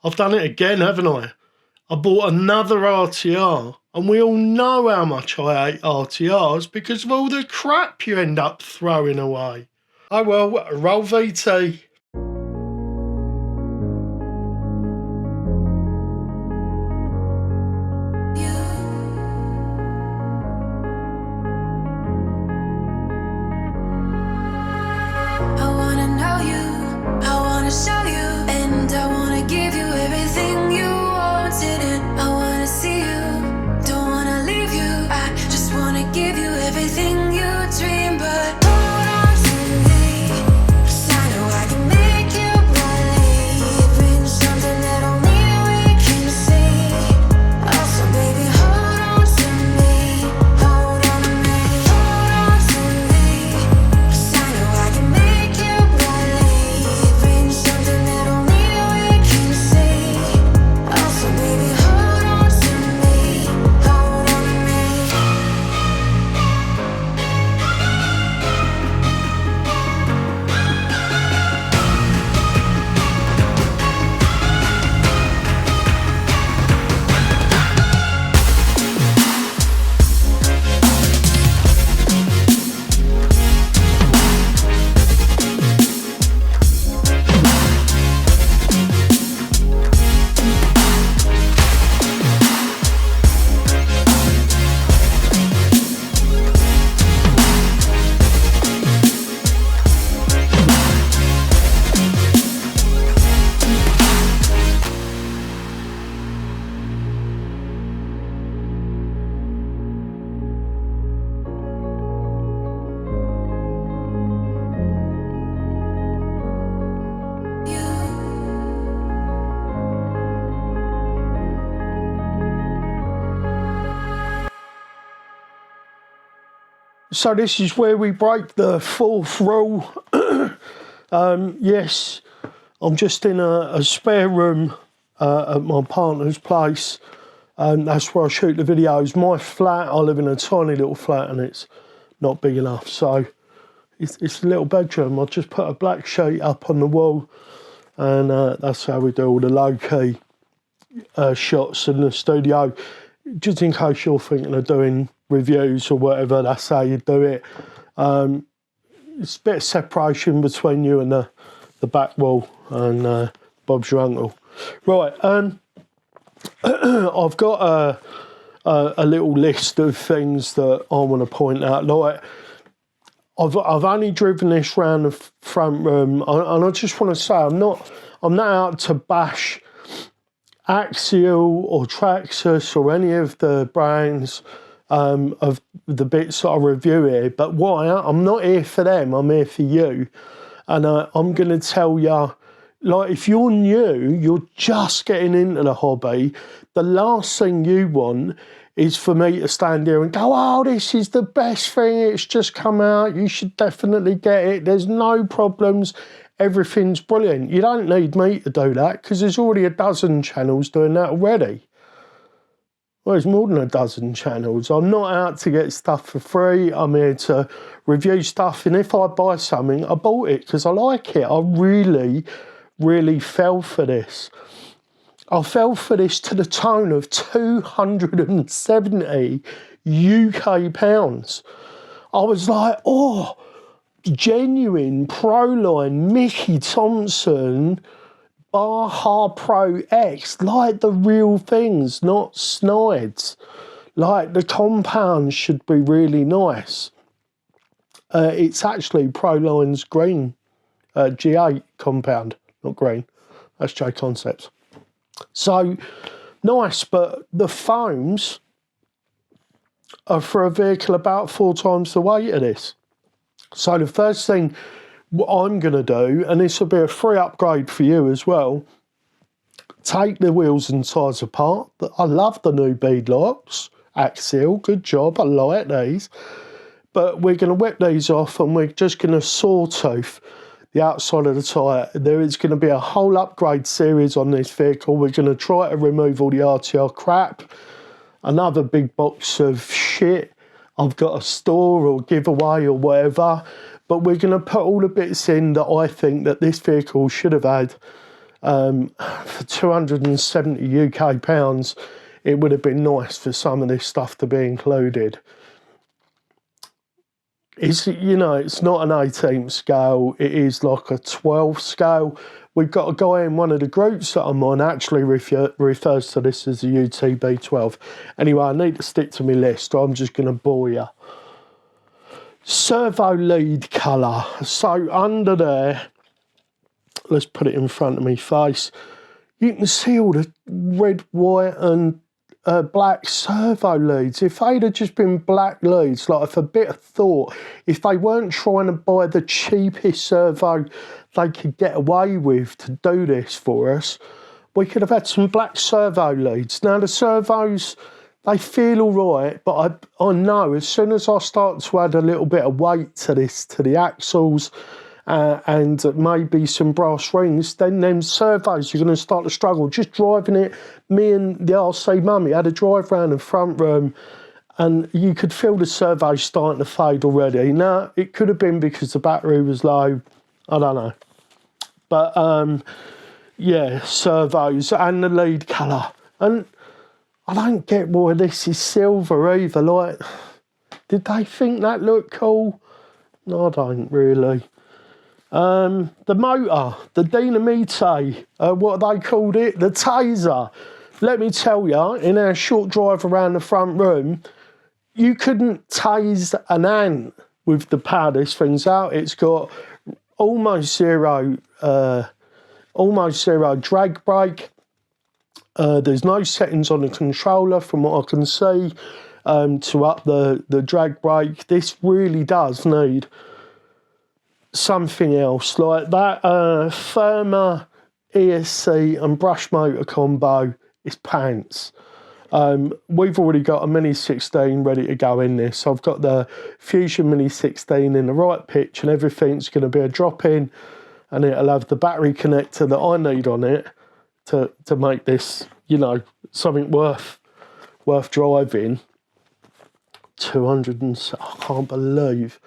I've done it again, haven't I? I bought another RTR, and we all know how much I hate RTRs because of all the crap you end up throwing away. Oh well, roll VT. So this is where we break the fourth rule. Yes, I'm just in a spare room at my partner's place, and that's where I shoot the videos. My flat, I live in a tiny little flat and it's not big enough, so it's a little bedroom. I just put a black sheet up on the wall, and that's how we do all the low-key shots in the studio. Just in case you're thinking of doing reviews or whatever, that's how you do it. It's a bit of separation between you and the back wall, and Bob's your uncle. Right, I've got a little list of things that I want to point out. Like, I've only driven this round the front room, and I just want to say I'm not out to bash Axial or Traxxas or any of the brands of the bits that I review here, but why? I'm not here for them, I'm here for you. And I'm going to tell you, like, if you're new, you're just getting into the hobby, the last thing you want is for me to stand here and go, oh, this is the best thing, it's just come out, you should definitely get it, there's no problems, everything's brilliant. You don't need me to do that, because there's already a dozen channels doing that already. Well, there's more than a dozen channels. I'm not out to get stuff for free. I'm here to review stuff, and if I buy something, I bought it because I like it. I really, really fell for this. I fell for this to the tune of 270 UK pounds. I was like, oh, genuine Proline Mickey Thompson Baja Pro X, like the real things, not snides. Like, the compounds should be really nice. It's actually Proline's green G8 compound, not green. That's J Concepts. So nice, but the foams are for a vehicle about 4 times the weight of this. So the first thing what I'm going to do, and this will be a free upgrade for you as well, take the wheels and tyres apart. I love the new bead locks, Axial, good job, I like these. But we're going to whip these off, and we're just going to sawtooth the outside of the tyre. There is going to be a whole upgrade series on this vehicle. We're going to try to remove all the RTR crap, another big box of shit I've got to store or give away or whatever, but we're going to put all the bits in that I think that this vehicle should have had For 270 UK pounds, it would have been nice for some of this stuff to be included. It's, you know, it's not an 18th scale, it is like a 12 scale. We've got a guy in one of the groups that I'm on actually refers to this as the UTB12. Anyway, I need to stick to my list, so I'm just going to bore you. Servo lead colour. So under there, let's put it in front of me face. You can see all the red, white and black servo leads. If they'd have just been black leads, like for a bit of thought, if they weren't trying to buy the cheapest servo they could get away with to do this for us, we could have had some black servo leads. Now the servos, they feel all right, but I know as soon as I start to add a little bit of weight to this, to the axles, and maybe some brass rings, then them servos are going to start to struggle. Just driving it, me and the RC mummy had a drive around the front room, and you could feel the servos starting to fade already. Now, it could have been because the battery was low, I don't know. But, yeah, servos and the lead colour. And I don't get why this is silver either. Like, did they think that looked cool? No, I don't really. The motor, the dynamite, what they called it, the taser. Let me tell you, in our short drive around the front room, you couldn't tase an ant with the power this thing's out. It's got almost zero drag brake. There's no settings on the controller from what I can see to up the drag brake. This really does need something else, like that firmer ESC and brush motor combo is pants. We've already got a Mini 16 ready to go in this. I've got the Fusion Mini 16 in the right pitch and everything's going to be a drop-in, and it'll have the battery connector that I need on it to make this, you know, something worth driving. I can't believe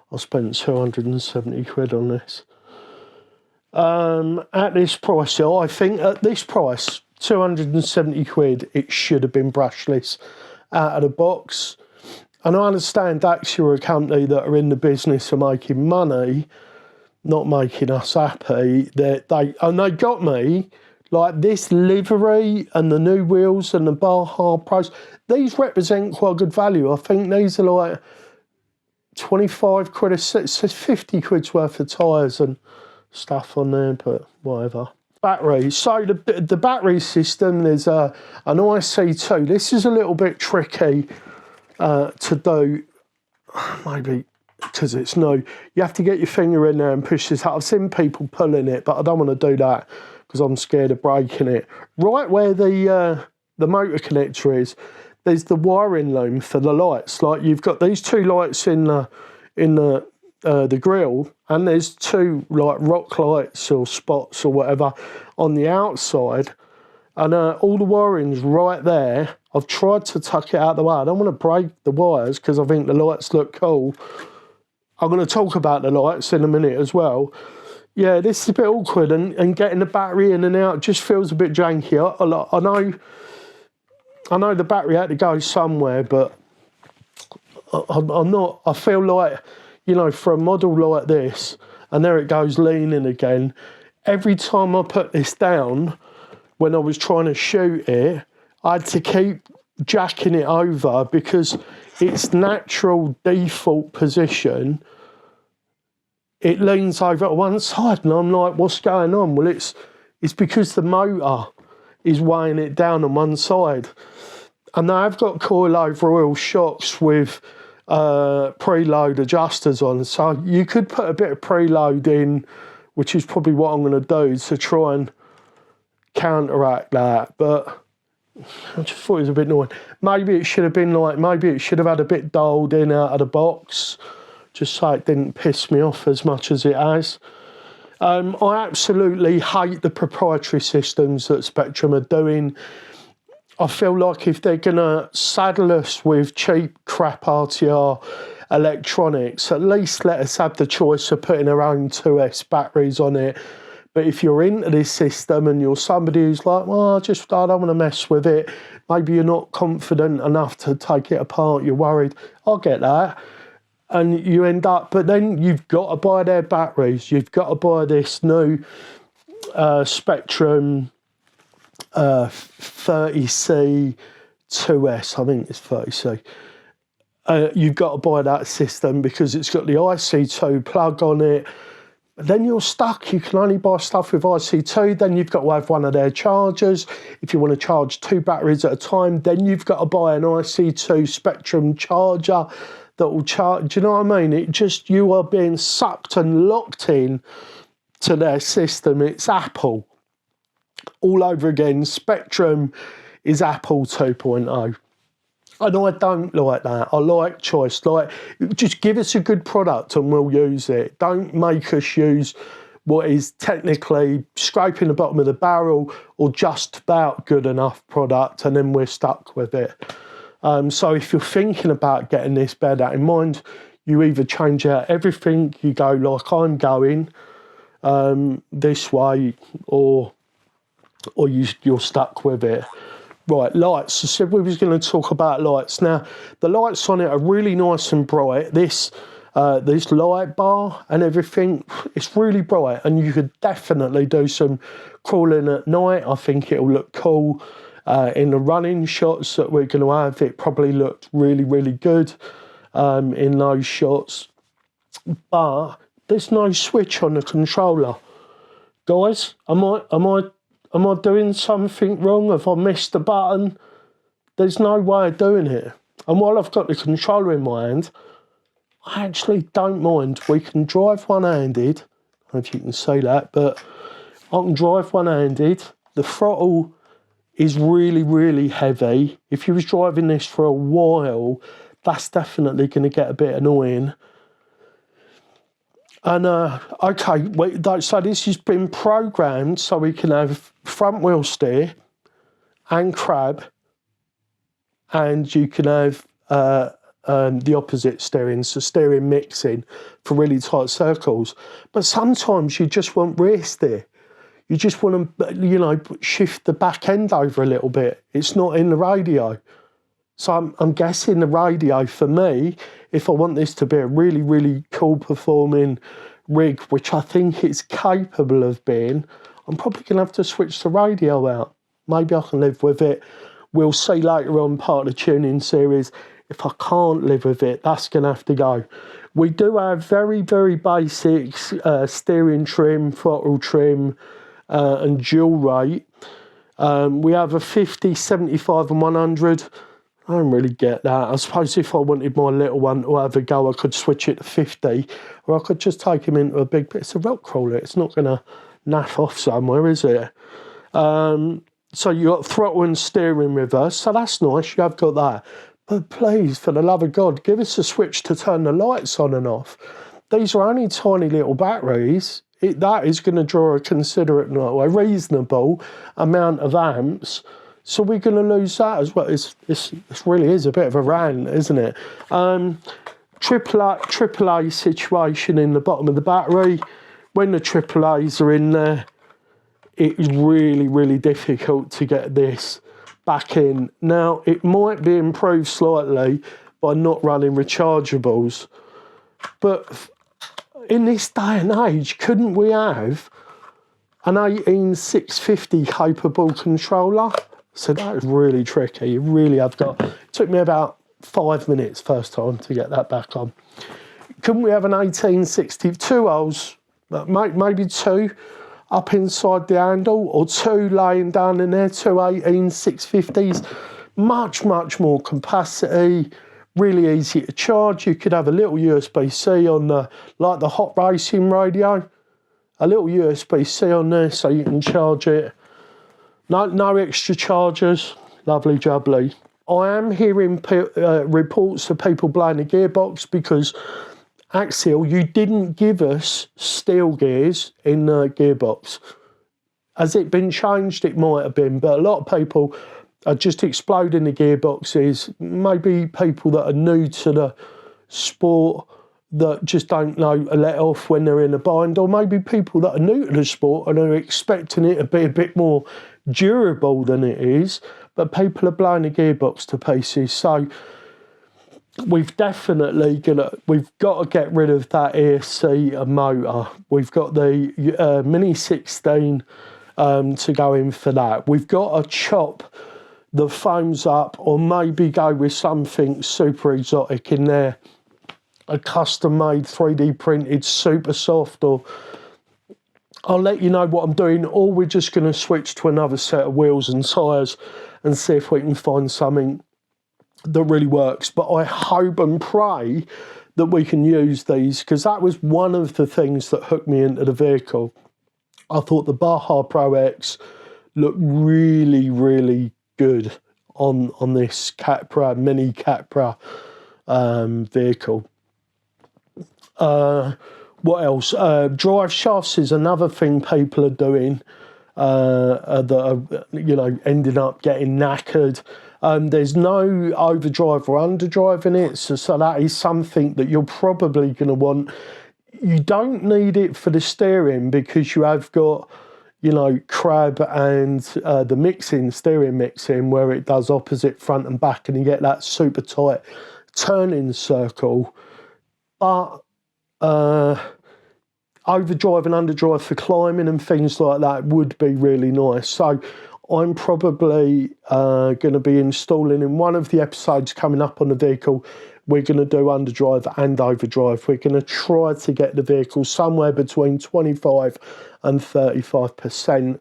I spent 270 quid on this. At this price, so I think at this price, 270 quid, it should have been brushless out of the box. And I understand Axial are a company that are in the business of making money, not making us happy. They got me, like this livery and the new wheels and the Baja Pros, these represent quite good value. I think these are like 25 quid, it says 50 quid's worth of tyres and stuff on there, but whatever. Battery, so the battery system, there's an IC2. This is a little bit tricky to do, maybe because it's new. You have to get your finger in there and push this out. I've seen people pulling it, but I don't want to do that because I'm scared of breaking it. Right where the motor connector is, there's the wiring loom for the lights. Like you've got these two lights in the grille, and there's two like rock lights or spots or whatever on the outside, and all the wiring's right there. I've tried to tuck it out of the way. I don't want to break the wires because I think the lights look cool. I'm going to talk about the lights in a minute as well. Yeah, this is a bit awkward, and getting the battery in and out just feels a bit janky. I know the battery had to go somewhere, but I feel like, you know, for a model like this, and there it goes leaning again, every time I put this down, when I was trying to shoot it, I had to keep jacking it over because its natural default position, it leans over to one side, and I'm like, what's going on? Well, it's because the motor is weighing it down on one side. And I've got coilover oil shocks with preload adjusters on, so you could put a bit of preload in, which is probably what I'm going to do to try and counteract that, but I just thought it was a bit annoying. Maybe it should have been like, maybe it should have had a bit dialed in out of the box, just so it didn't piss me off as much as it has. I absolutely hate the proprietary systems that Spectrum are doing. I feel like if they're going to saddle us with cheap crap RTR electronics, at least let us have the choice of putting our own 2S batteries on it. But if you're into this system and you're somebody who's like, well, I don't want to mess with it, maybe you're not confident enough to take it apart, you're worried, I'll get that. And you end up, but then you've got to buy their batteries. You've got to buy this new Spectrum 30C 2S, I think it's 30C. You've got to buy that system because it's got the IC2 plug on it. Then you're stuck. You can only buy stuff with IC2. Then you've got to have one of their chargers. If you want to charge 2 batteries at a time, then you've got to buy an IC2 Spectrum charger that will charge. Do you know what I mean? It just, you are being sucked and locked in to their system. It's Apple all over again. Spectrum is Apple 2.0. And I don't like that. I like choice. Like, just give us a good product and we'll use it. Don't make us use what is technically scraping the bottom of the barrel or just about good enough product, and then we're stuck with it. So if you're thinking about getting this, bear that in mind. You either change out everything, you go like I'm going this way, or you're stuck with it. Right, lights. I said we was going to talk about lights. Now, the lights on it are really nice and bright. This light bar and everything, it's really bright, and you could definitely do some crawling at night. I think it'll look cool. In the running shots that we're going to have, it probably looked really, really good in those shots. But there's no switch on the controller. Guys, am I doing something wrong? Have I missed a button? There's no way of doing it. And while I've got the controller in my hand, I actually don't mind. We can drive one-handed. I don't know if you can see that, but I can drive one-handed. The throttle is really, really heavy. If you was driving this for a while, that's definitely going to get a bit annoying. And, okay, so this has been programmed so we can have front wheel steer and crab, and you can have the opposite steering, so steering mixing for really tight circles. But sometimes you just want rear steer. You just want to, shift the back end over a little bit. It's not in the radio. So I'm guessing the radio, for me, if I want this to be a really, really cool performing rig, which I think it's capable of being, I'm probably going to have to switch the radio out. Maybe I can live with it. We'll see later on part of the tuning series. If I can't live with it, that's going to have to go. We do have very, very basic steering trim, throttle trim, and dual rate. We have a 50, 75 and 100. I don't really get that. I suppose if I wanted my little one to have a go, I could switch it to 50, or I could just take him into a big bit. It's a rock crawler. It's not going to naff off somewhere, is it? So you got throttle and steering reverse, so that's nice. You have got that. But please, for the love of God, give us a switch to turn the lights on and off. These are only tiny little batteries. That is going to draw a reasonable amount of amps. So we're going to lose that as well. This really is a bit of a rant, isn't it? AAA situation in the bottom of the battery. When the AAAs are in there, it is really, really difficult to get this back in. Now, it might be improved slightly by not running rechargeables, but in this day and age, couldn't we have an 18650 capable controller? So that is really tricky. You really have got. It took me about 5 minutes first time to get that back on. Couldn't we have an 1860, 2 holes, maybe 2 up inside the handle, or 2 laying down in there, 2 18650s, much, much more capacity, really easy to charge. You could have a little USB-C on like the hot racing radio, a little USB-C on there so you can charge it. No extra chargers, lovely jubbly. I am hearing reports of people blowing the gearbox because Axial, you didn't give us steel gears in the gearbox. Has it been changed? It might have been, but a lot of people are just exploding the gearboxes. Maybe people that are new to the sport that just don't know to let off when they're in a bind, or maybe people that are new to the sport and are expecting it to be a bit more durable than it is, but people are blowing the gearbox to pieces. So we've definitely we've got to get rid of that ESC motor. We've got the Mini 16 to go in for that. We've got to chop the foams up, or maybe go with something super exotic in there, a custom made 3D printed super soft, or I'll let you know what I'm doing, or we're just going to switch to another set of wheels and tyres and see if we can find something that really works. But I hope and pray that we can use these, because that was one of the things that hooked me into the vehicle. I thought the Baja Pro X looked really, really good on this Capra, Mini Capra vehicle. What else? Drive shafts is another thing people are doing that are, ending up getting knackered. There's no overdrive or underdrive in it, so that is something that you're probably going to want. You don't need it for the steering, because you have got, crab and the steering mixing, where it does opposite front and back, and you get that super tight turning circle. But overdrive and underdrive for climbing and things like that would be really nice. So I'm probably going to be installing, in one of the episodes coming up on the vehicle, we're going to do underdrive and overdrive. We're going to try to get the vehicle somewhere between 25 and 35%,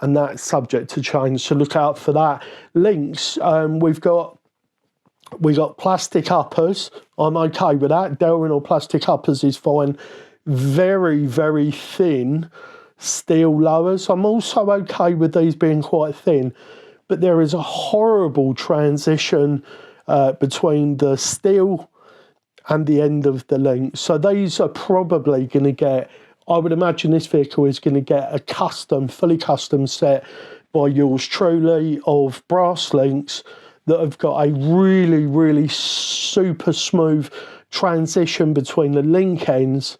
and that's subject to change, so look out for that. Links, we got plastic uppers. I'm okay with that. Delrin or plastic uppers is fine. Very, very thin steel lowers. I'm also okay with these being quite thin, but there is a horrible transition between the steel and the end of the link. So these are probably going to get, I would imagine this vehicle is going to get a fully custom set by yours truly of brass links that have got a really, really super smooth transition between the link ends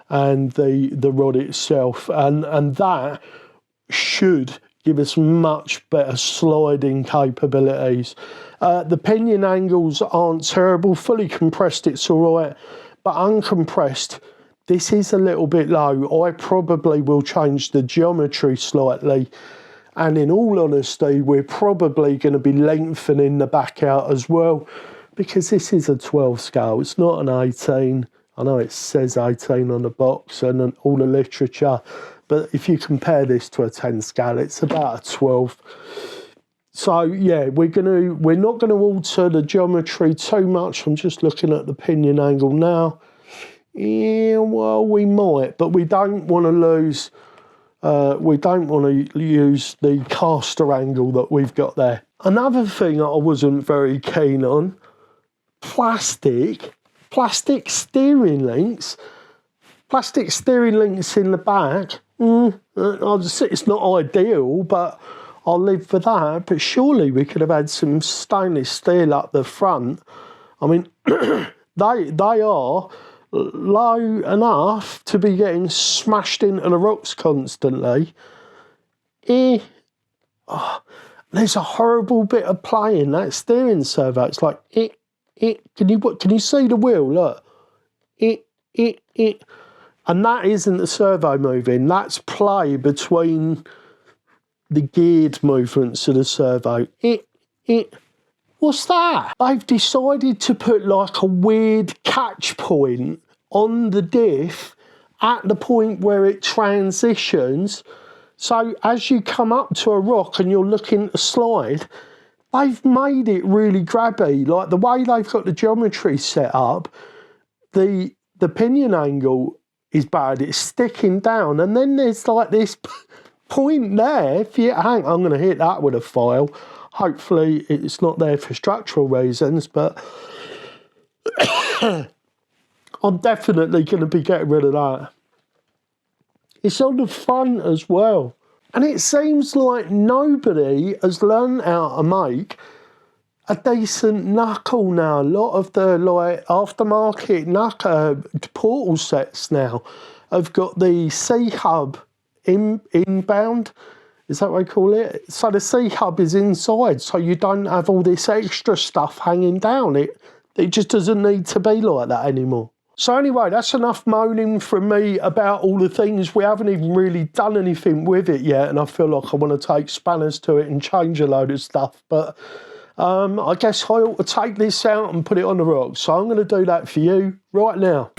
and the rod itself, and that should give us much better sliding capabilities. The pinion angles aren't terrible. Fully compressed, it's all right, but uncompressed, this is a little bit low. I probably will change the geometry slightly, and in all honesty, we're probably going to be lengthening the back out as well, because this is a 12 scale, it's not an 18. I know it says 18 on the box and all the literature, but if you compare this to a 10 scale, it's about a 12. So yeah, we're not going to alter the geometry too much. I'm just looking at the pinion angle now. Yeah, well, we might, but we don't want to lose. We don't want to use the caster angle that we've got there. Another thing I wasn't very keen on: plastic steering links. Plastic steering links in the back. It's not ideal, but I'll live with that. But surely we could have had some stainless steel up the front. I mean, they are low enough to be getting smashed into the rocks constantly. There's a horrible bit of play in that steering servo. It's like can you see the wheel? Look, and that isn't the servo moving. That's play between the geared movements of the servo. What's that? They've decided to put like a weird catch point on the diff at the point where it transitions. So as you come up to a rock and you're looking to slide, they've made it really grabby. Like the way they've got the geometry set up, the pinion angle is bad. It's sticking down, and then there's like this point there. I'm going to hit that with a file. Hopefully it's not there for structural reasons, but I'm definitely going to be getting rid of that. It's on the front as well. And it seems like nobody has learned how to make a decent knuckle now. A lot of the like aftermarket knuckle portal sets now have got the C-hub inbound. Is that what I call it? So the C-hub is inside, so you don't have all this extra stuff hanging down. It just doesn't need to be like that anymore. So anyway, that's enough moaning from me about all the things. We haven't even really done anything with it yet, and I feel like I want to take spanners to it and change a load of stuff. But I guess I ought to take this out and put it on the rocks. So I'm going to do that for you right now.